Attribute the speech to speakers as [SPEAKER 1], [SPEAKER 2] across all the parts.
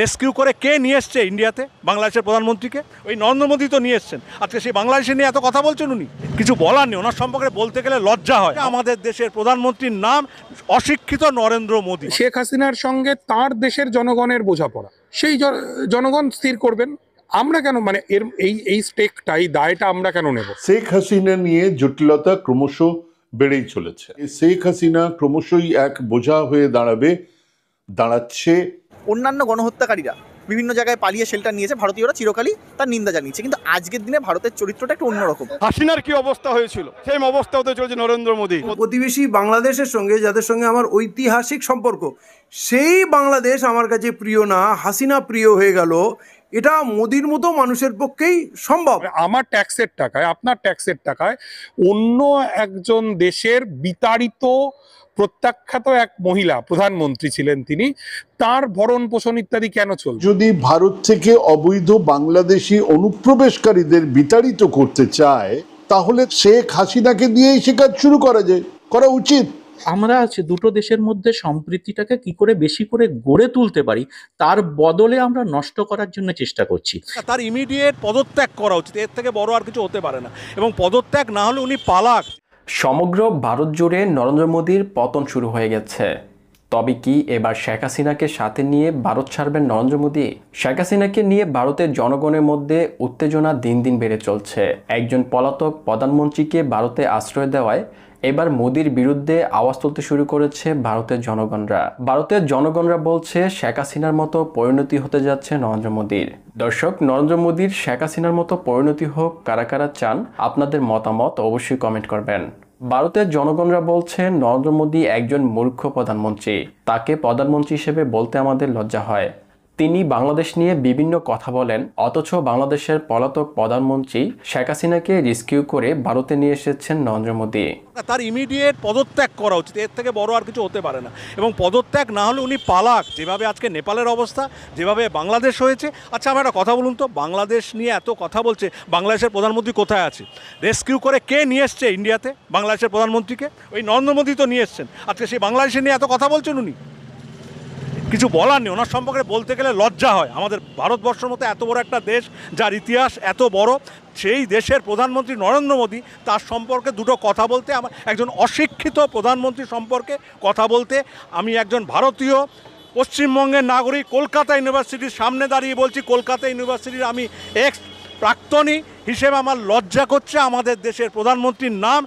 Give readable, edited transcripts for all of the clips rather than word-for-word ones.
[SPEAKER 1] Rescue করে কে নিয়ে এসছে ইন্ডিয়াতে বাংলাদেশের প্রধানমন্ত্রীকে? ওই নরেন্দ্র মোদী তো নিয়ে এসছেন। আজকে সেই বাংলাদেশে নিয়ে এত কথা বলছেন উনি, কিছু বলার নেই। ওনার সম্পর্কে বলতে গেলে লজ্জা হয়। আমাদের দেশের প্রধানমন্ত্রীর নাম অশিক্ষিত নরেন্দ্র মোদী।
[SPEAKER 2] শেখ হাসিনার সঙ্গে তার দেশের জনগণের বোঝাপড়া, সেই জনগণ স্থির করবেন। আমরা কেন মানে এর এই স্টেকটা, এই দায়টা আমরা কেন নেব?
[SPEAKER 3] শেখ হাসিনা নিয়ে জটিলতা ক্রমশ বেড়েই চলেছে। শেখ হাসিনা ক্রমশই এক বোঝা হয়ে দাঁড়াচ্ছে।
[SPEAKER 4] অন্যান্য গণহত্যাকারীরা বিভিন্ন জায়গায় পালিয়ে শেল্টার নিয়েছে, ভারতীয়রা চিরকালই তার নিন্দা জানিয়েছে, কিন্তু আজকের দিনে ভারতের চরিত্রটা একটু অন্যরকম।
[SPEAKER 5] হাসিনার কি অবস্থা হয়েছিল, সেই অবস্থা হতে চলেছে নরেন্দ্র মোদী।
[SPEAKER 6] প্রতিবেশী বাংলাদেশের সঙ্গে, যাদের সঙ্গে আমার ঐতিহাসিক সম্পর্ক, সেই বাংলাদেশ আমার কাছে প্রিয় না, হাসিনা প্রিয় হয়ে গেল। এটা মোদির মতো মানুষের পক্ষেই সম্ভব।
[SPEAKER 2] আমার ট্যাক্সের টাকায়, আপনার ট্যাক্সের টাকায় অন্য একজন দেশের বিতাড়িত প্রত্যাখ্যাত এক মহিলা প্রধানমন্ত্রী ছিলেন, তিনি, তার ভরণ পোষণ ইত্যাদি কেন চলবে?
[SPEAKER 3] যদি ভারত থেকে অবৈধ বাংলাদেশি অনুপ্রবেশকারীদের বিতাড়িত করতে চায়, তাহলে শেখ হাসিনাকে দিয়েই সে কাজ শুরু করা উচিত।
[SPEAKER 7] আমরা আছে দুটো দেশের মধ্যে সম্প্রীতিটাকে কি করে বেশি করে গড়ে তুলতে পারি, তার বদলে আমরা নষ্ট করার জন্য চেষ্টা করছি।
[SPEAKER 1] তার ইমিডিয়েট পদত্যাগ করা উচিত, এর থেকে বড় আর কিছু হতে পারে না। এবং পদত্যাগ না হলে উনি পালাক।
[SPEAKER 8] সমগ্র ভারত জুড়ে নরেন্দ্র মোদীর পতন শুরু হয়ে গেছে। তবে কি এবার শেখ হাসিনাকে সাথে নিয়ে ভারত ছাড়বেন নরেন্দ্র মোদী? শেখ হাসিনাকে নিয়ে ভারতের জনগণের মধ্যে উত্তেজনা দিন দিন বেড়ে চলছে। একজন পলাতক প্রধানমন্ত্রীকে ভারতে আশ্রয় দেওয়ায় এবার মোদীর বিরুদ্ধে আওয়াজ তুলতে শুরু করেছে ভারতের জনগণরা। ভারতের জনগণরা বলছে শেখ হাসিনার মতো পরিণতি হতে যাচ্ছে নরেন্দ্র মোদীর। দর্শক, নরেন্দ্র মোদীর শেখ হাসিনার মতো পরিণতি হোক কারা কারা চান, আপনাদের মতামত অবশ্যই কমেন্ট করবেন। ভারতের জনগণরা বলছে নরেন্দ্র মোদী একজন মূর্খ প্রধানমন্ত্রী, তাকে প্রধানমন্ত্রী হিসেবে বলতে আমাদের লজ্জা হয়। তিনি বাংলাদেশ নিয়ে বিভিন্ন কথা বলেন, অথচ বাংলাদেশের পলাতক প্রধানমন্ত্রী শেখ হাসিনাকে রেস্কিউ করে ভারতে নিয়ে এসেছেন নরেন্দ্র মোদী।
[SPEAKER 1] তার ইমিডিয়েট পদত্যাগ করা উচিত, এর থেকে বড় আর কিছু হতে পারে না। এবং পদত্যাগ না হলে উনি পালাক। যেভাবে আজকে নেপালের অবস্থা, যেভাবে বাংলাদেশ হয়েছে। আচ্ছা, আমার একটা কথা বলুন তো, বাংলাদেশ নিয়ে এত কথা বলছে, বাংলাদেশের প্রধানমন্ত্রী কোথায় আছে? রেস্কিউ করে কে নিয়ে এসছে ইন্ডিয়াতে বাংলাদেশের প্রধানমন্ত্রীকে? ওই নরেন্দ্র মোদী তো নিয়ে এসছেন। আজকে সেই বাংলাদেশে নিয়ে এত কথা বলছেন উনি, কিছু বলার নেই। ওনার সম্পর্কে বলতে গেলে লজ্জা হয়। আমাদের ভারতবর্ষের মতো এত বড় একটা দেশ, যার ইতিহাস এত বড়, সেই দেশের প্রধানমন্ত্রী নরেন্দ্র মোদী, তার সম্পর্কে দুটো কথা বলতে, আমার একজন অশিক্ষিত প্রধানমন্ত্রী সম্পর্কে কথা বলতে, আমি একজন ভারতীয় পশ্চিমবঙ্গের নাগরিক, কলকাতা ইউনিভার্সিটির সামনে দাঁড়িয়ে বলছি, কলকাতা ইউনিভার্সিটির আমি প্রাক্তনী হিসেবে আমার লজ্জা করছে। আমাদের দেশের প্রধানমন্ত্রীর নাম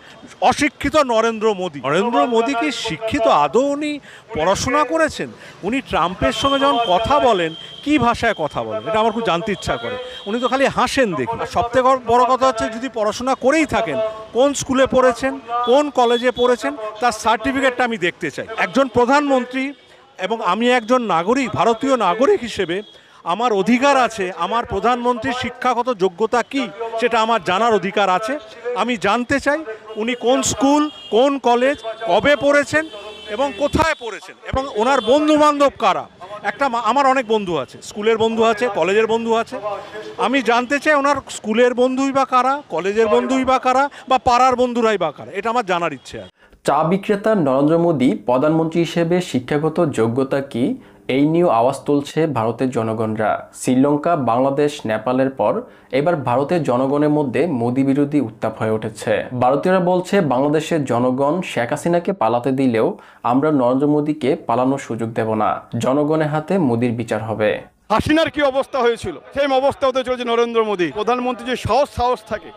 [SPEAKER 1] অশিক্ষিত নরেন্দ্র মোদী। নরেন্দ্র মোদী কি শিক্ষিত? আদৌ উনি পড়াশোনা করেছেন? উনি ট্রাম্পের সঙ্গে যখন কথা বলেন, কি ভাষায় কথা বলেন, এটা আমার খুব জানতে ইচ্ছা করে। উনি তো খালি হাসেন দেখি। আর সবথেকে বড় কথা হচ্ছে, যদি পড়াশোনা করেই থাকেন, কোন স্কুলে পড়েছেন, কোন কলেজে পড়েছেন, তার সার্টিফিকেটটা আমি দেখতে চাই। একজন প্রধানমন্ত্রী এবং আমি একজন নাগরিক, ভারতীয় নাগরিক হিসেবে আমার অধিকার আছে, আমার প্রধানমন্ত্রীর শিক্ষাগত যোগ্যতা কি সেটা আমার জানার অধিকার আছে। আমি জানতে চাই উনি কোন স্কুল, কোন কলেজ, কবে পড়েছেন এবং কোথায় পড়েছেন, এবং ওনার বন্ধুবান্ধব কারা। আমার অনেক বন্ধু আছে, স্কুলের বন্ধু আছে, কলেজের বন্ধু আছে। আমি জানতে চাই ওনার স্কুলের বন্ধুই বা কারা, কলেজের বন্ধুই বা কারা, বা পাড়ার বন্ধুরাই বা কারা। এটা আমার জানার ইচ্ছে আছে।
[SPEAKER 8] চা বিক্রেতা নরেন্দ্র মোদী প্রধানমন্ত্রী হিসেবে শিক্ষাগত যোগ্যতা কি, এই নিয়ে আওয়াজ তুলছে ভারতের জনগণরা। শ্রীলঙ্কা, বাংলাদেশ, নেপালের পর এবার ভারতের জনগণের মধ্যে মোদী বিরোধী উত্তাপ হয়ে উঠেছে। ভারতীয়রা বলছে বাংলাদেশের জনগণ শেখ হাসিনাকে পালাতে দিলেও আমরা নরেন্দ্র মোদীকে পালানোর সুযোগ দেব না। জনগণের হাতে মোদীর বিচার হবে।
[SPEAKER 5] হাসিনার কি অবস্থা হয়েছিল, সেই অবস্থা হতে চলেছে নরেন্দ্র মোদী। প্রধানমন্ত্রী যে সাহস থাকে,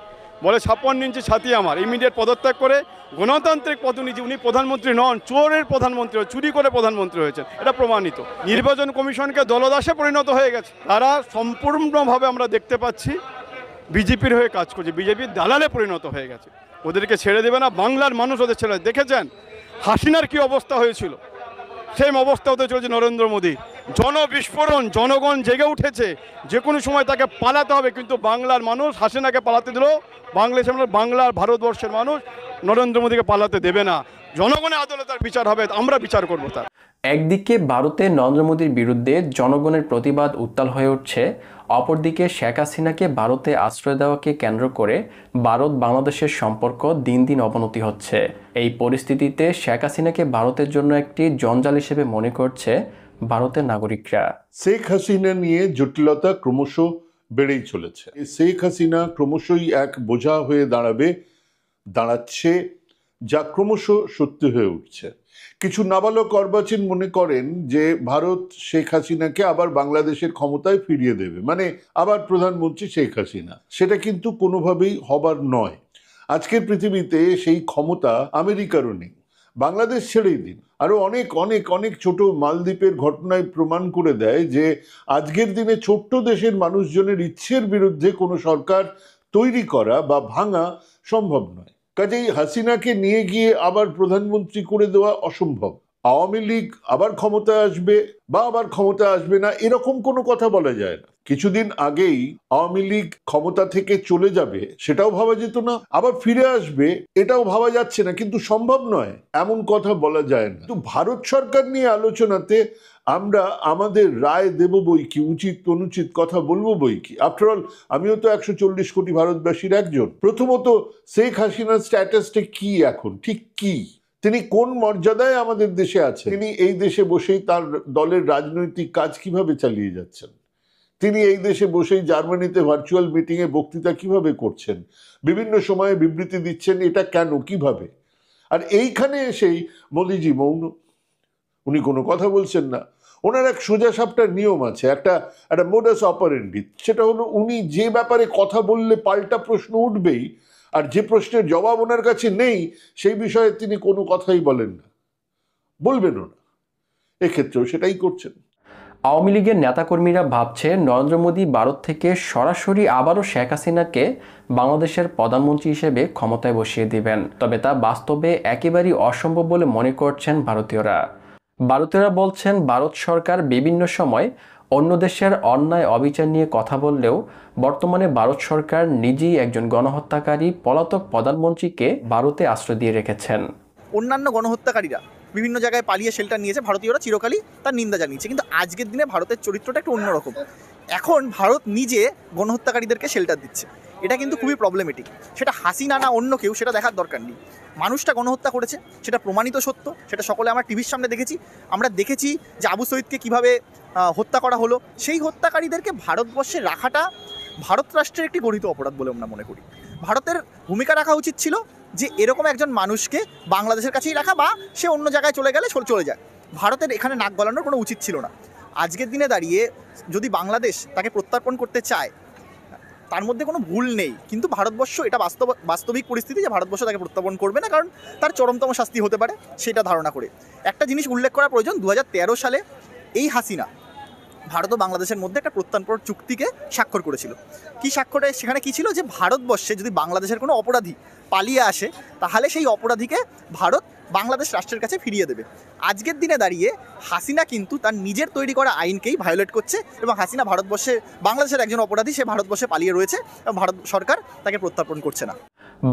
[SPEAKER 5] বলে 56 ইঞ্চি ছাতি আমার, ইমিডিয়েট পদত্যাগ করে গণতান্ত্রিক প্রতিনিধি, উনি প্রধানমন্ত্রী নন, চোরের প্রধানমন্ত্রী, চুরি করে প্রধানমন্ত্রী হয়েছেন, এটা প্রমাণিত। নির্বাচন কমিশনকে দলদাসে পরিণত হয়ে গেছে। তারা সম্পূর্ণভাবে আমরা দেখতে পাচ্ছি বিজেপির হয়ে কাজ করছে, বিজেপির দালালে পরিণত হয়ে গেছে। ওদেরকে ছেড়ে দেবে না, বাংলার মানুষ ওদের ছেড়ে। দেখেছেন হাসিনার কি অবস্থা হয়েছিল, সেই অবস্থা হতে চলেছে নরেন্দ্র মোদী। জনবিস্ফোরণ, জনগণ জেগে উঠেছে, যে কোনো সময় তাকে পালাতে হবে। কিন্তু বাংলার মানুষ হাসিনাকে পালাতে দিল, বাংলার ভারতবর্ষের মানুষ নরেন্দ্র মোদীকে পালাতে দেবে না। জনগণের আদালতে তার বিচার হবে, আমরা বিচার করবো তার।
[SPEAKER 8] একদিকে ভারতে নরেন্দ্র মোদীর বিরুদ্ধে জনগণের প্রতিবাদ উত্তাল হয়ে উঠছে, অপরদিকে শেখ হাসিনাকে ভারতে আশ্রয় দেওয়াকে কেন্দ্র করে ভারত বাংলাদেশের সম্পর্ক দিন দিন অবনতি হচ্ছে। এই পরিস্থিতিতে শেখ হাসিনাকে ভারতের জন্য একটি জঞ্জাল হিসেবে মনে করছে ভারতের নাগরিকরা।
[SPEAKER 3] শেখ হাসিনা নিয়ে জটিলতা ক্রমশ বেড়েই চলেছে। শেখ হাসিনা ক্রমশই এক বোঝা হয়ে দাঁড়াচ্ছে, যা ক্রমশ সত্যি হয়ে উঠছে। কিছু নাবালক অর্বাচীন মনে করেন যে ভারত শেখ হাসিনাকে আবার বাংলাদেশের ক্ষমতায় ফিরিয়ে দেবে, মানে আবার প্রধানমন্ত্রী শেখ হাসিনা। সেটা কিন্তু কোনোভাবেই হবার নয়। আজকের পৃথিবীতে সেই ক্ষমতা আমেরিকারও নেই। বাংলাদেশ ছেড়েই দিন, আরো অনেক অনেক অনেক ছোট মালদ্বীপের ঘটনায় প্রমাণ করে দেয় যে আজকের দিনে ছোট্ট দেশের মানুষজনের ইচ্ছের বিরুদ্ধে কোনো সরকার তৈরি করা বা ভাঙা সম্ভব নয়। কাজেই হাসিনাকে নিয়ে গিয়ে আবার প্রধানমন্ত্রী করে দেওয়া অসম্ভব। আওয়ামী লীগ আবার ক্ষমতা আসবে বা আবার ক্ষমতা আসবে না, এরকম কোনো কথা বলা যায় না। কিছুদিন আগেই আওয়ামী লীগ ক্ষমতা থেকে চলে যাবে সেটাও ভাবা যেত না, আবার ফিরে আসবে এটাও ভাবা যাচ্ছে না, কিন্তু সম্ভব নয় এমন কথা বলা যায় না। কিন্তু ভারত সরকার নিয়ে আলোচনাতে আমরা আমাদের রায় দেব বই কি, উচিত অনুচিত কথা বলবো বই কি। আফটার অল আমিও তো 140 কোটি ভারতবাসীর একজন। প্রথমত শেখ হাসিনার স্ট্যাটাসটা কি এখন, ঠিক কি, তিনি কোন মর্যাদায় আমাদের দেশে আছেন, তিনি এই দেশে বসেই তার দলের রাজনৈতিক কাজ কিভাবে চালিয়ে যাচ্ছেন, তিনি এই দেশে বসেই জার্মানিতে ভার্চুয়াল মিটিংয়ে বক্তৃতা কিভাবে করছেন, বিভিন্ন সময়ে বিবৃতি দিচ্ছেন, এটা কেন, কিভাবে। আর এইখানে এসেই মোদিজি মৌন, উনি কোনো কথা বলছেন না। ওনার এক সোজা সাপটা নিয়ম আছে, একটা মোডাস অপারেন্ডি, সেটা হলো উনি যে ব্যাপারে কথা বললে পাল্টা প্রশ্ন উঠবেই, আর যে প্রশ্নের জবাব ওনার কাছে নেই সেই বিষয়ে তিনি কোনো কথাই বলেন না, বলবেনও না। এক্ষেত্রেও সেটাই করছেন।
[SPEAKER 8] আওয়ামী লীগের নেতাকর্মীরা ভাবছে নরেন্দ্র মোদী ভারত থেকে সরাসরি আবারও শেখ হাসিনাকে বাংলাদেশের প্রধানমন্ত্রী হিসেবে ক্ষমতায় বসিয়ে দিবেন, তবে তা বাস্তবে একেবারেই অসম্ভব বলে মনে করছেন ভারতীয়রা। ভারতীয়রা বলছেন ভারত সরকার বিভিন্ন সময় অন্য দেশের অন্যায় অবিচার নিয়ে কথা বললেও বর্তমানে ভারত সরকার নিজেই একজন গণহত্যাকারী পলাতক প্রধানমন্ত্রীকে ভারতে আশ্রয় দিয়ে রেখেছেন।
[SPEAKER 4] অন্যান্য গণহত্যাকারীরা বিভিন্ন জায়গায় পালিয়ে শেল্টার নিয়েছে, ভারতীয়রা চিরকালই তার নিন্দা জানিয়েছে। কিন্তু আজকের দিনে ভারতের চরিত্রটা একটু অন্যরকম। এখন ভারত নিজে গণহত্যাকারীদেরকে শেল্টার দিচ্ছে, এটা কিন্তু খুবই প্রবলেমেটিক। সেটা হাসিনা না অন্য কেউ সেটা দেখার দরকার নেই। মানুষটা গণহত্যা করেছে, সেটা প্রমাণিত সত্য, সেটা সকলে আমার টিভির সামনে দেখেছি। আমরা দেখেছি যে আবু সঈদকে কীভাবে হত্যা করা হলো। সেই হত্যাকারীদেরকে ভারতবর্ষে রাখাটা ভারত রাষ্ট্রের একটি গঠিত অপরাধ বলে আমরা মনে করি। ভারতের ভূমিকা রাখা উচিত ছিল যে এরকম একজন মানুষকে বাংলাদেশের কাছেই রাখা, বা সে অন্য জায়গায় চলে গেলে চলে যায়। ভারতের এখানে নাক গলানোর কোনো উচিত ছিল না। আজকের দিনে দাঁড়িয়ে যদি বাংলাদেশ তাকে প্রত্যর্পণ করতে চায় তার মধ্যে কোনো ভুল নেই, কিন্তু ভারতবর্ষ এটা বাস্তবিক পরিস্থিতি যে ভারতবর্ষ তাকে প্রত্যর্পণ করবে না, কারণ তার চরমতম শাস্তি হতে পারে সেটা ধারণা করে। একটা জিনিস উল্লেখ করা প্রয়োজন, 2013 সালে এই হাসিনা ভারত ও বাংলাদেশের মধ্যে একটা প্রত্যর্পণ চুক্তিকে স্বাক্ষর করেছিল। কি স্বাক্ষরে সেখানে কি ছিল, যে ভারতবর্ষে যদি বাংলাদেশের কোনো অপরাধী পালিয়ে আসে তাহলে সেই অপরাধীকে ভারত বাংলাদেশ রাষ্ট্রের কাছে ফিরিয়ে দেবে। আজকের দিনে দাঁড়িয়ে হাসিনা কিন্তু তার নিজের তৈরি করা আইনকেই ভায়োলেট করছে, এবং হাসিনা বাংলাদেশের একজন অপরাধী, সে ভারতবর্ষে পালিয়ে রয়েছে এবং ভারত সরকার তাকে প্রত্যর্পণ করছে না।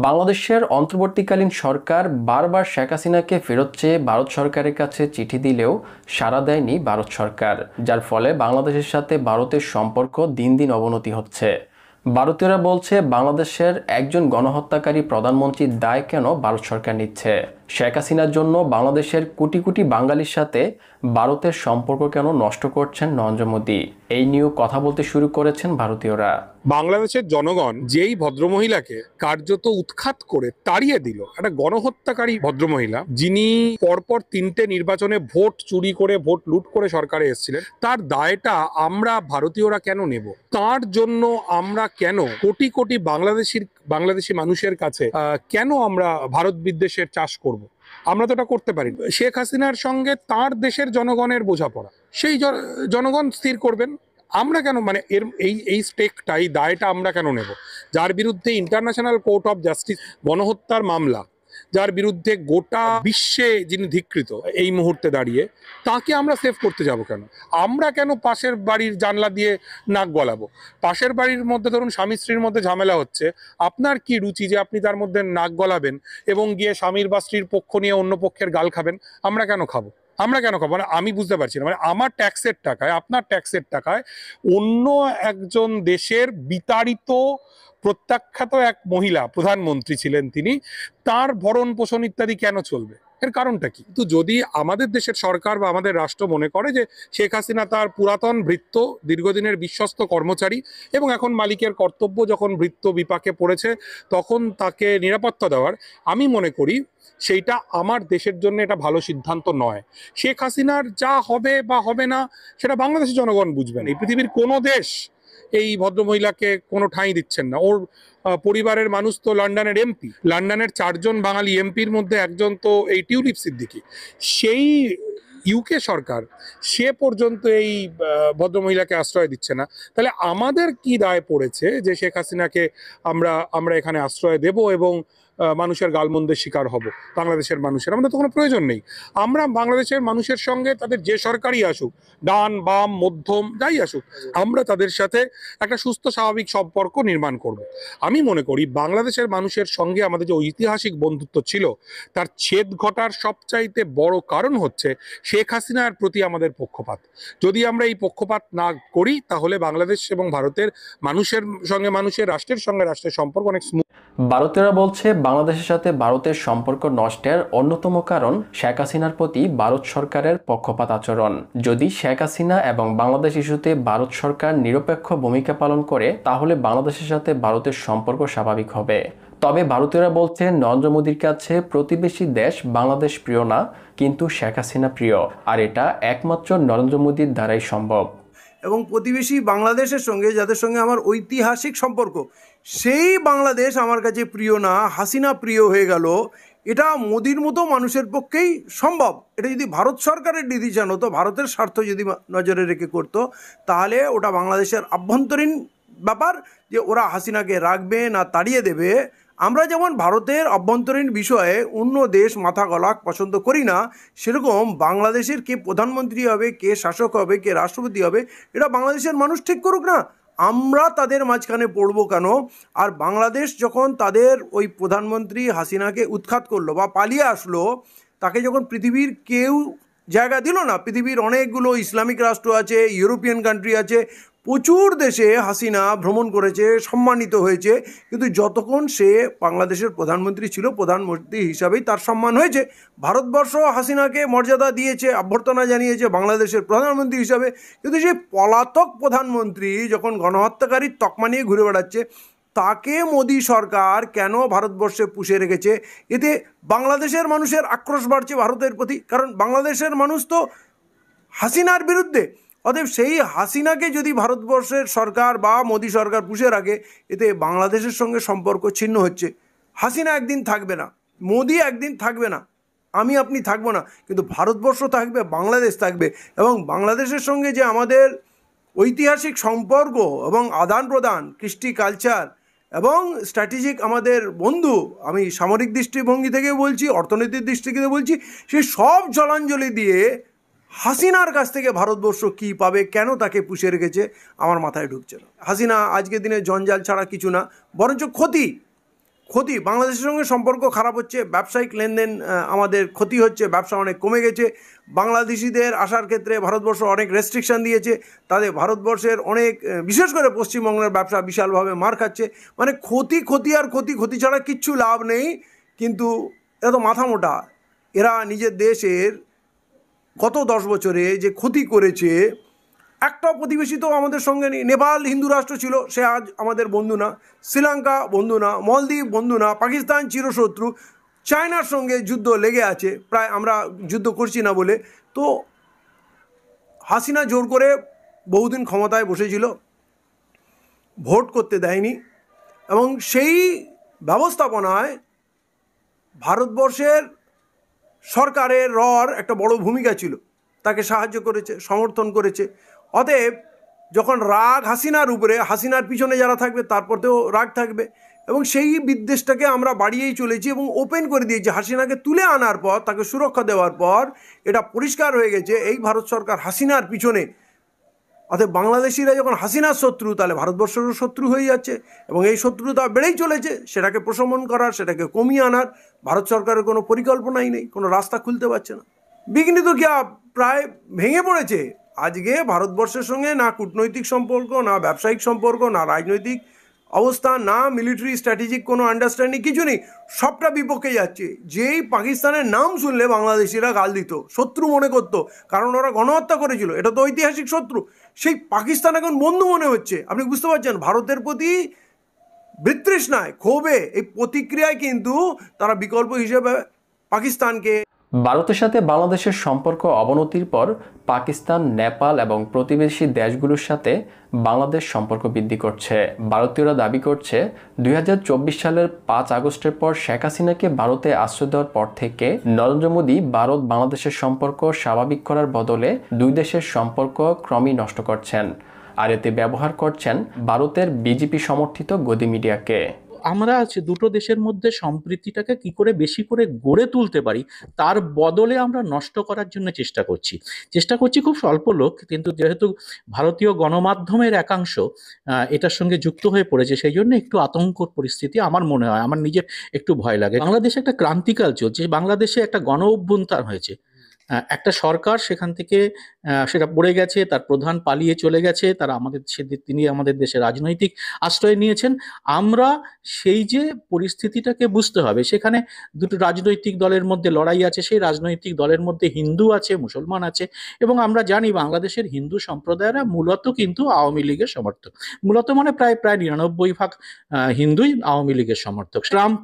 [SPEAKER 8] বাংলাদেশের অন্তর্বর্তীকালীন সরকার বারবার শেখ হাসিনাকে ফেরত চেয়ে ভারত সরকারের কাছে চিঠি দিলেও সাড়া দেয়নি ভারত সরকার, যার ফলে বাংলাদেশের সাথে ভারতের সম্পর্ক দিন দিন অবনতি হচ্ছে। ভারতীয়রা বলছে বাংলাদেশের একজন গণহত্যাকারী প্রধানমন্ত্রীর দায় কেন ভারত সরকার নিচ্ছে? শেখ হাসিনার জন্য বাংলাদেশের কোটি কোটি বাঙালির সাথে ভারতের সম্পর্ক কেন নষ্ট করছেন নরেন্দ্র মোদী? এই নিয়েও কথা বলতে শুরু করেছেন ভারতীয়রা।
[SPEAKER 2] বাংলাদেশের জনগণ যেই ভদ্রমহিলাকে কার্যত উৎখাত করে তাড়িয়ে দিল, একটা গণহত্যাকারী ভদ্রমহিলা, যিনি পরপর 3টে নির্বাচনে ভোট চুরি করে, ভোট লুট করে সরকারে এসেছিলেন, তার দায়টা আমরা ভারতীয়রা কেন নেব? তার জন্য আমরা কেন কোটি কোটি বাংলাদেশি মানুষের কাছে কেন আমরা ভারত বিদ্বেষের চাষ করব? আমরা তো এটা করতে পারি। শেখ হাসিনার সঙ্গে তার দেশের জনগণের বোঝাপড়া, সেই জনগণ স্থির করবেন। আমরা কেন, মানে এই স্টেকটা, এই দায়টা আমরা কেন নেব? যার বিরুদ্ধে ইন্টারন্যাশনাল কোর্ট অফ জাস্টিস গণহত্যার মামলা, যার বিরুদ্ধে গোটা বিশ্বে যিনি ধিকৃত এই মুহূর্তে দাঁড়িয়ে, তাকে আমরা সেভ করতে যাব কেন? আমরা কেন পাশের বাড়ির জানলা দিয়ে নাক গলাবো? পাশের বাড়ির মধ্যে ধরুন স্বামী স্ত্রীর মধ্যে ঝামেলা হচ্ছে, আপনার কি রুচি যে আপনি তার মধ্যে নাক গলাবেন এবং গিয়ে স্বামীর বা স্ত্রীর পক্ষ নিয়ে অন্য পক্ষের গাল খাবেন? আমরা কেন খাবো? মানে আমি বুঝতে পারছি না। মানে আমার ট্যাক্সের টাকায়, আপনার ট্যাক্সের টাকায় অন্য একজন দেশের বিতাড়িত প্রত্যাখ্যাত এক মহিলা প্রধানমন্ত্রী ছিলেন তিনি, তার ভরণ পোষণ ইত্যাদি কেন চলবে? এর কারণটা কি? কিন্তু যদি আমাদের দেশের সরকার বা আমাদের রাষ্ট্র মনে করে যে শেখ হাসিনা তার পুরাতন ভৃত্য, দীর্ঘদিনের বিশ্বস্ত কর্মচারী, এবং এখন মালিকের কর্তব্য যখন ভৃত্য বিপাকে পড়েছে তখন তাকে নিরাপত্তা দেওয়ার, আমি মনে করি সেইটা আমার দেশের জন্য এটা ভালো সিদ্ধান্ত নয়। শেখ হাসিনার যা হবে বা হবে না সেটা বাংলাদেশের জনগণ বুঝবেন। এই পৃথিবীর কোনো দেশ এই ভদ্রমহিলাকে কোনো ঠাঁই দিচ্ছেন না। ওর পরিবারের মানুষ তো লন্ডনের এমপি, লন্ডনের 4 জন বাঙালি এমপির মধ্যে একজন তো এই টিউলিপ সিদ্দিকী। সেই ইউকে সরকার সে পর্যন্ত এই ভদ্রমহিলাকে আশ্রয় দিচ্ছে না। তাহলে আমাদের কি দায় পড়েছে যে শেখ হাসিনাকে আমরা এখানে আশ্রয় দেব এবং মানুষের গালমন্দের শিকার হব? বাংলাদেশের মানুষের আমাদের তো কোনো প্রয়োজন নেই। আমরা বাংলাদেশের মানুষের সঙ্গে তাদের যে সরকারই আসুক, ডান বাম মধ্যম যাই আসুক, আমরা তাদের সাথে একটা সুস্থ স্বাভাবিক সম্পর্ক নির্মাণ করব। আমি মনে করি বাংলাদেশের মানুষের সঙ্গে আমাদের যে ঐতিহাসিক বন্ধুত্ব ছিল তার ছেদ ঘটার সবচাইতে বড় কারণ হচ্ছে শেখ হাসিনার প্রতি আমাদের পক্ষপাত। যদি আমরা এই পক্ষপাত না করি তাহলে বাংলাদেশ এবং ভারতের মানুষের সঙ্গে মানুষের, রাষ্ট্রের সঙ্গে রাষ্ট্রের সম্পর্ক অনেক স্মুথ।
[SPEAKER 8] ভারতীয়রা বলছে বাংলাদেশের সাথে ভারতের সম্পর্ক নষ্টের অন্যতম কারণ শেখ হাসিনার প্রতি ভারত সরকারের পক্ষপাত আচরণ। যদি শেখ হাসিনা এবং বাংলাদেশ ইস্যুতে ভারত সরকার নিরপেক্ষ ভূমিকা পালন করে তাহলে বাংলাদেশের সাথে ভারতের সম্পর্ক স্বাভাবিক হবে। তবে ভারতীয়রা বলছে নরেন্দ্র মোদীর কাছে প্রতিবেশী দেশ বাংলাদেশ প্রিয় না, কিন্তু শেখ হাসিনা প্রিয়, আর এটা একমাত্র নরেন্দ্র মোদীর দ্বারাই সম্ভব।
[SPEAKER 6] এবং প্রতিবেশী বাংলাদেশের সঙ্গে যাদের সঙ্গে আমার ঐতিহাসিক সম্পর্ক, সেই বাংলাদেশ আমার কাছে প্রিয় না, হাসিনা প্রিয় হয়ে গেল, এটা মোদির মতো মানুষের পক্ষেই সম্ভব। এটা যদি ভারত সরকারের ডিসিশন হতো, ভারতের স্বার্থ যদি নজরে রেখে করতো, তাহলে ওটা বাংলাদেশের আভ্যন্তরীণ ব্যাপার যে ওরা হাসিনাকে রাখবে না তাড়িয়ে দেবে। আমরা যেমন ভারতের অভ্যন্তরীণ বিষয়ে অন্য দেশ মাথা গলা পছন্দ করি না, সেরকম বাংলাদেশের কে প্রধানমন্ত্রী হবে, কে শাসক হবে, কে রাষ্ট্রপতি হবে, এটা বাংলাদেশের মানুষ ঠিক করুক না, আমরা তাদের মাঝখানে পড়বো কেন? আর বাংলাদেশ যখন তাদের ওই প্রধানমন্ত্রী হাসিনাকে উৎখাত করলো বা পালিয়ে আসলো, তাকে যখন পৃথিবীর কেউ জায়গা দিল না, পৃথিবীর অনেকগুলো ইসলামিক রাষ্ট্র আছে, ইউরোপিয়ান কান্ট্রি আছে, প্রচুর দেশে হাসিনা ভ্রমণ করেছে, সম্মানিত হয়েছে, কিন্তু যতক্ষণ সে বাংলাদেশের প্রধানমন্ত্রী ছিল প্রধানমন্ত্রী হিসাবেই তার সম্মান হয়েছে। ভারতবর্ষ হাসিনাকে মর্যাদা দিয়েছে, অভ্যর্থনা জানিয়েছে বাংলাদেশের প্রধানমন্ত্রী হিসাবে, কিন্তু সেই পলাতক প্রধানমন্ত্রী যখন গণহত্যাকারীর তকমা নিয়ে ঘুরে বেড়াচ্ছে, তাকে মোদী সরকার কেন ভারতবর্ষে পুষে রেখেছে? এতে বাংলাদেশের মানুষের আক্রোশ বাড়ছে ভারতের প্রতি, কারণ বাংলাদেশের মানুষ তো হাসিনার বিরুদ্ধে। অতএব সেই হাসিনাকে যদি ভারতবর্ষের সরকার বা মোদী সরকার পুষে রাখে, এতে বাংলাদেশের সঙ্গে সম্পর্ক ছিন্ন হচ্ছে। হাসিনা একদিন থাকবে না, মোদী একদিন থাকবে না, আমি আপনি থাকবো না, কিন্তু ভারতবর্ষ থাকবে, বাংলাদেশ থাকবে। এবং বাংলাদেশের সঙ্গে যে আমাদের ঐতিহাসিক সম্পর্ক এবং আদান প্রদান, কৃষ্টি কালচার এবং স্ট্র্যাটেজিক আমাদের বন্ধু, আমি সামরিক দৃষ্টিভঙ্গি থেকে বলছি, অর্থনৈতিক দৃষ্টি থেকে বলছি, সেই সব জলাঞ্জলি দিয়ে হাসিনার কাছ থেকে ভারতবর্ষ কী পাবে, কেন তাকে পুষে রেখেছে, আমার মাথায় ঢুকছে না। হাসিনা আজকের দিনে জঞ্জাল ছাড়া কিছু না, বরঞ্চ ক্ষতি। বাংলাদেশের সঙ্গে সম্পর্ক খারাপ হচ্ছে, ব্যবসায়িক লেনদেন আমাদের ক্ষতি হচ্ছে, ব্যবসা অনেক কমে গেছে, বাংলাদেশিদের আসার ক্ষেত্রে ভারতবর্ষ অনেক রেস্ট্রিকশান দিয়েছে, তাদের ভারতবর্ষের অনেক, বিশেষ করে পশ্চিমবঙ্গের ব্যবসা বিশালভাবে মার খাচ্ছে। মানে ক্ষতি ছাড়া কিচ্ছু লাভ নেই। কিন্তু এরা তো মাথা মোটা, এরা নিজের দেশের গত 10 বছরে যে ক্ষতি করেছে, একটা প্রতিবেশী তো আমাদের সঙ্গে নেই। নেপাল হিন্দু রাষ্ট্র ছিল, সে আজ আমাদের বন্ধু না। শ্রীলঙ্কা বন্ধু না, মলদ্বীপ বন্ধু না, পাকিস্তান চিরশত্রু, চায়নার সঙ্গে যুদ্ধ লেগে আছে, প্রায় আমরা যুদ্ধ করছি না বলে। তো হাসিনা জোর করে বহুদিন ক্ষমতায় বসেছিল, ভোট করতে দেয়নি, এবং সেই ব্যবস্থাপনায় ভারতবর্ষের সরকারের একটা বড় ভূমিকা ছিল, তাকে সাহায্য করেছে, সমর্থন করেছে। অতএব যখন রাগ হাসিনার উপরে, হাসিনার পিছনে যারা থাকবে তারপরেও রাগ থাকবে, এবং সেই বিদ্বেষটাকে আমরা বাড়িয়েই চলেছি এবং ওপেন করে দিয়েছি। হাসিনাকে তুলে আনার পর, তাকে সুরক্ষা দেওয়ার পর এটা পরিষ্কার হয়ে গেছে এই ভারত সরকার হাসিনার পিছনে। অতএব বাংলাদেশিরা যখন হাসিনার শত্রু, তাহলে ভারতবর্ষেরও শত্রু হয়ে যাচ্ছে, এবং এই শত্রুতা বেড়েই চলেছে। সেটাকে প্রশমন করার, সেটাকে কমিয়ে আনার ভারত সরকারের কোনো পরিকল্পনাই নেই, কোনো রাস্তা খুলতে পারছে না। বিঘ্নিত কিয়া প্রায় ভেঙে পড়েছে। আজকে ভারতবর্ষের সঙ্গে না কূটনৈতিক সম্পর্ক, না ব্যবসায়িক সম্পর্ক, না রাজনৈতিক অবস্থা, না মিলিটারি স্ট্র্যাটেজিক কোনো আন্ডারস্ট্যান্ডিং, কিছু নেই, সবটা বিপক্ষে যাচ্ছে। যেই পাকিস্তানের নাম শুনলে বাংলাদেশিরা গাল দিত, শত্রু মনে করতো, কারণ ওরা গণহত্যা করেছিল, এটা তো ঐতিহাসিক শত্রু। সেই পাকিস্তান এখন বন্ধু মনে হচ্ছে। আপনি বুঝতে পারছেন, ভারতের প্রতি বিতৃষ্ণায়, ক্ষোভে, এই প্রতিক্রিয়ায় কিন্তু তারা বিকল্প হিসেবে পাকিস্তানকে।
[SPEAKER 8] ভারতের সাথে বাংলাদেশের সম্পর্ক অবনতির পর পাকিস্তান, নেপাল এবং প্রতিবেশী দেশগুলোর সাথে বাংলাদেশ সম্পর্ক বৃদ্ধি করছে। ভারতীয়রা দাবি করছে 2024 সালের 5 আগস্টের পর শেখ হাসিনাকে ভারতে আশ্রয় দেওয়ার পর থেকে নরেন্দ্র মোদী ভারত বাংলাদেশের সম্পর্ক স্বাভাবিক করার বদলে দুই দেশের সম্পর্ক ক্রমেই নষ্ট করছেন, আর এতে ব্যবহার করছেন ভারতের বিজেপি সমর্থিত গদি মিডিয়াকে।
[SPEAKER 7] আমরা দুটো দেশের মধ্যে সম্প্রীতিটাকে কি করে বেশি করে গড়ে তুলতে পারি তার বদলে আমরা নষ্ট করার জন্য চেষ্টা করছি খুব স্বল্প লোক, কিন্তু যেহেতু ভারতীয় গণমাধ্যমের একাংশ এটার সঙ্গে যুক্ত হয়ে পড়েছে, সেই জন্য একটু আতঙ্কর পরিস্থিতি আমার মনে হয়, আমার নিজের একটু ভয় লাগে। বাংলাদেশে একটা ক্রান্তিকাল চলছে, বাংলাদেশে একটা গণ অভ্যুত্থান হয়েছে, একটা সরকার সেখান থেকে সেটা পড়ে গেছে, তার প্রধান পালিয়ে চলে গেছে, তিনি আমাদের দেশে রাজনৈতিক আশ্রয় নিয়েছেন। আমরা সেই যে পরিস্থিতিটাকে বুঝতে হবে, সেখানে দুটো রাজনৈতিক দলের মধ্যে লড়াই আছে, সেই রাজনৈতিক দলের মধ্যে হিন্দু আছে, মুসলমান আছে, এবং আমরা জানি বাংলাদেশের হিন্দু সম্প্রদায়েরা মূলত কিন্তু আওয়ামী লীগের সমর্থক, মূলত মানে প্রায় 99% হিন্দুই আওয়ামী লীগের সমর্থক। ট্রাম্প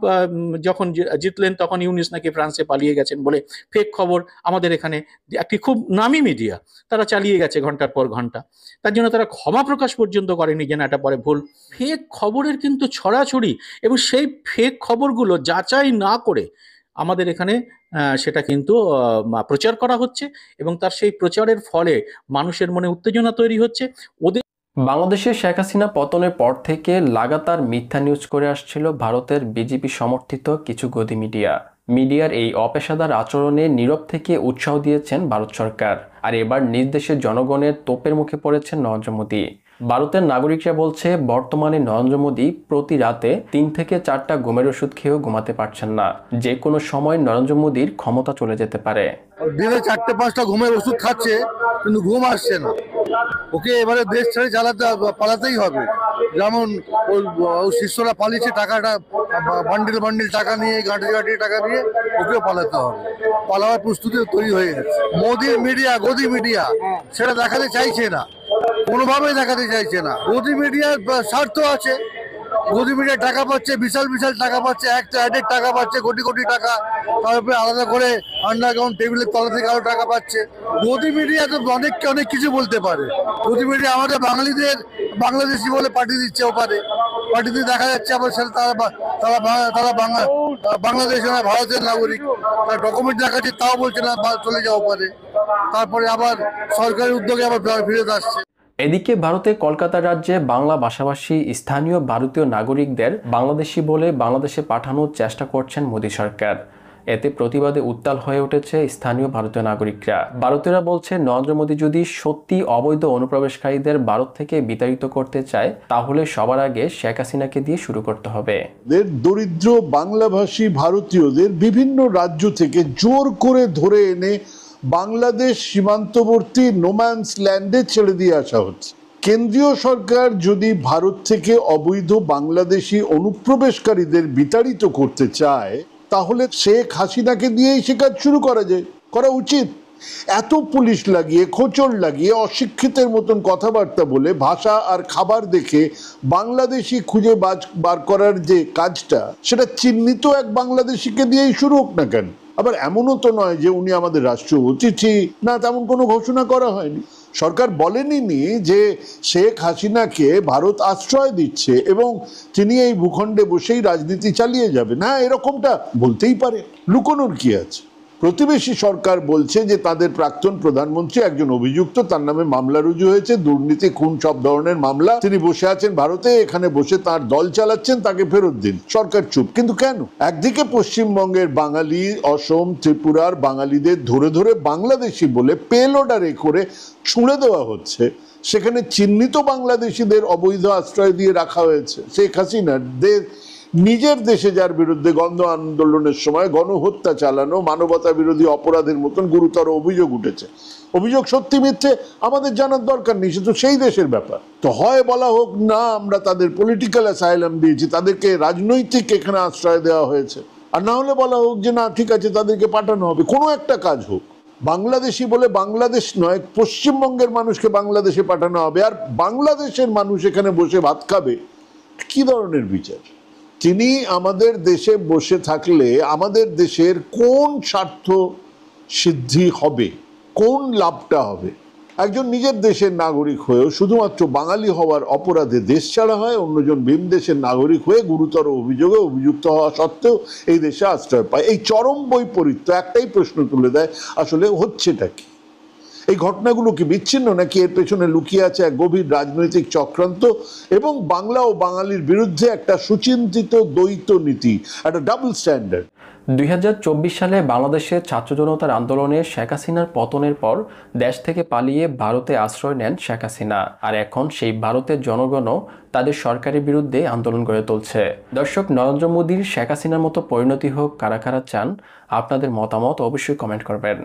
[SPEAKER 7] যখন জিতলেন তখন ইউনিস নাকি ফ্রান্সে পালিয়ে গেছেন বলে ফেক খবর আমাদের এখানে একটি খুব নামী মিডিয়া তারা চালিয়ে গেছে ঘন্টার পর ঘন্টা, তার জন্য তারা ক্ষমা প্রকাশ পর্যন্ত করেনি যে না এটা পরে ভুল। ফেক খবরের কিন্তু ছড়াছড়ি, এবং সেই ফেক খবরগুলো যাচাই না করে আমাদের এখানে সেটা কিন্তু প্রচার করা হচ্ছে, এবং তার সেই প্রচারের ফলে মানুষের মনে উত্তেজনা তৈরি হচ্ছে।
[SPEAKER 8] বাংলাদেশে শেখ হাসিনা পতনের পর থেকে লাগাতার মিথ্যা নিউজ করে আসছিল ভারতের বিজেপি সমর্থিত কিছু গদি মিডিয়ার এই অপেশাদার আচরণে নীরব থেকে উৎসাহ দিয়েছেন ভারত সরকার, আর এবার নিজ দেশের জনগণের তোপের মুখে পড়েছেন নরেন্দ্র মোদী। ভারতের নাগরিকরা বলছে বর্তমানে নরেন্দ্র মোদী প্রতি রাতে 3 থেকে 4টা ঘুমের ওষুধ খেয়েও ঘুমাতে পারছেন না, যে কোনো সময় নরেন্দ্র মোদীর ক্ষমতা চলে যেতে পারে।
[SPEAKER 9] দিনে 4-5টা ঘুমের ওষুধ খাচ্ছে, কিন্তু ঘুম আসছে না। ওকে এবারে দেশ ছেড়ে পালাতেই হবে। যেমন ওই শিষ্যরা পালিয়েছে, টাকাটা বান্ডিল টাকা নিয়ে, গাঁটি টাকা নিয়ে ওকেও পালাতে হবে। পালাবার প্রস্তুতি তৈরি হয়ে গেছে। মোদির মিডিয়া, গদি মিডিয়া সেটা দেখাতে চাইছে না, কোনোভাবেই দেখাতে চাইছে না। গদি মিডিয়ার স্বার্থ আছে, গদি মিডিয়া টাকা পাচ্ছে, বিশাল টাকা পাচ্ছে, একটা অ্যাডের টাকা পাচ্ছে, কোটি টাকা, তারপরে আলাদা করে আন্ডারগ্রাউন্ড টেবিলের তলা থেকে আরো টাকা পাচ্ছে। গদি মিডিয়া তো অনেক কিছু বলতে পারে। গদি মিডিয়া আমাদের বাঙালিদের বাংলাদেশি বলে পাঠিয়ে দিচ্ছে, ওপারে পাঠিয়ে দেখা যাচ্ছে আবার তারা বাংলাদেশ না ভারতের নাগরিক, তার ডকুমেন্ট দেখাচ্ছে, তাও বলছে না চলে যাওয়া পারে, তারপরে আবার সরকারি উদ্যোগে আবার ফিরত আসছে।
[SPEAKER 8] এদিকে ভারতে কলকাতা রাজ্যে বাংলা ভাষাভাষী স্থানীয় ভারতীয় নাগরিকদের বাংলাদেশি বলে বাংলাদেশে পাঠানোর চেষ্টা করছেন মোদী সরকার। এতে প্রতিবাদে উত্তাল হয়ে উঠেছে স্থানীয় ভারতীয় নাগরিকরা। ভারতীয়রা বলছে নরেন্দ্র মোদী যদি সত্যি অবৈধ অনুপ্রবেশকারীদের ভারত থেকে বিতাড়িত করতে চায়, তাহলে সবার আগে শেখ হাসিনাকে দিয়ে শুরু করতে হবে।
[SPEAKER 3] দরিদ্র বাংলাভাষী ভারতীয়দের বিভিন্ন রাজ্য থেকে জোর করে ধরে এনে বাংলাদেশ সীমান্তবর্তী নোম্যান্স ল্যান্ডে ছেড়ে দিয়ে আসা হচ্ছে। কেন্দ্রীয় সরকার যদি ভারত থেকে অবৈধ বাংলাদেশি অনুপ্রবেশকারীদের বিতাড়িত করতে চায়, তাহলে শেখ হাসিনাকে দিয়েই সে কাজ শুরু করা উচিত। এত পুলিশ লাগিয়ে, খোঁচড় লাগিয়ে, অশিক্ষিতের মতন কথাবার্তা বলে, ভাষা আর খাবার দেখে বাংলাদেশি খুঁজে বার করার যে কাজটা, সেটা চিহ্নিত এক বাংলাদেশিকে দিয়েই শুরু হোক না কেন। আবার এমনও তো নয় যে উনি আমাদের রাষ্ট্রীয় অতিথি, না, তেমন কোনো ঘোষণা করা হয়নি। সরকার বলেনি যে শেখ হাসিনাকে ভারত আশ্রয় দিচ্ছে এবং তিনি এই ভূখণ্ডে বসেই রাজনীতি চালিয়ে যাবে, না, এরকমটা বলতেই পারে, লুকোনোর কি আছে। প্রতিবেশী সরকার বলছে যে তাদের প্রাক্তন প্রধানমন্ত্রী একজন অভিযুক্ত, তার নামে মামলা রুজু হয়েছে, দুর্নীতি, খুন, সব ধরনের মামলা, তিনি বসে আছেন ভারতে, এখানে বসে তার দল চালাচ্ছেন, তাকে ফেরত দিন। সরকার চুপ। কিন্তু কেন? একদিকে পশ্চিমবঙ্গের বাঙালি, অসম, ত্রিপুরার বাঙালিদের ধরে ধরে বাংলাদেশি বলে পেল অর্ডারে করে ছুঁড়ে দেওয়া হচ্ছে, সেখানে চিহ্নিত বাংলাদেশিদের অবৈধ আশ্রয় দিয়ে রাখা হয়েছে। শেখ হাসিনার নিজের দেশে যার বিরুদ্ধে গণ আন্দোলনের সময় গণহত্যা চালানো, মানবতা বিরোধী অপরাধের মতন গুরুতর অভিযোগ উঠেছে। অভিযোগ সত্যি মিথ্যে আমাদের জানার দরকার নেই, সে তো সেই দেশের ব্যাপার। তো হয় বলা হোক না আমরা তাদের পলিটিক্যাল অ্যাসাইলাম দিয়েছি, তাদেরকে রাজনৈতিক এখানে আশ্রয় দেওয়া হয়েছে, আর না হলে বলা হোক যে না ঠিক আছে তাদেরকে পাঠানো হবে, কোনো একটা কাজ হোক। বাংলাদেশি বলে বাংলাদেশ নয়, পশ্চিমবঙ্গের মানুষকে বাংলাদেশে পাঠানো হবে, আর বাংলাদেশের মানুষ এখানে বসে ভাত খাবে, কি ধরনের বিচার? তিনি আমাদের দেশে বসে থাকলে আমাদের দেশের কোন স্বার্থ সিদ্ধি হবে, কোন লাভটা হবে? একজন নিজের দেশের নাগরিক হয়েও শুধুমাত্র বাঙালি হওয়ার অপরাধে দেশ ছাড়া হয়, অন্যজন ভিন দেশের নাগরিক হয়ে গুরুতর অভিযোগে অভিযুক্ত হওয়া সত্ত্বেও এই দেশে আশ্রয় পায়। এই চরম বৈপরীত্য একটাই প্রশ্ন তুলে দেয়, আসলে হচ্ছেটা কি? এই ঘটনাগুলো কি বিচ্ছিন্ন, নাকি এর পেছনে লুকিয়ে আছে এক গভীর রাজনৈতিক চক্রান্ত এবং বাংলা ও বাঙালির বিরুদ্ধে একটা সুচিন্তিত দ্বৈত নীতি, একটা ডাবল স্ট্যান্ডার্ড?
[SPEAKER 8] 2024 সালে বাংলাদেশের ছাত্র জনতার আন্দোলনে শেখ হাসিনার পতনের পর দেশ থেকে পালিয়ে ভারতে আশ্রয় নেন শেখ হাসিনা, আর এখন সেই ভারতের জনগণও তাদের সরকারের বিরুদ্ধে আন্দোলন গড়ে তুলছে। দর্শক, নরেন্দ্র মোদীর শেখ হাসিনার মতো পরিণতি হোক কারা কারা চান, আপনাদের মতামত অবশ্যই কমেন্ট করবেন।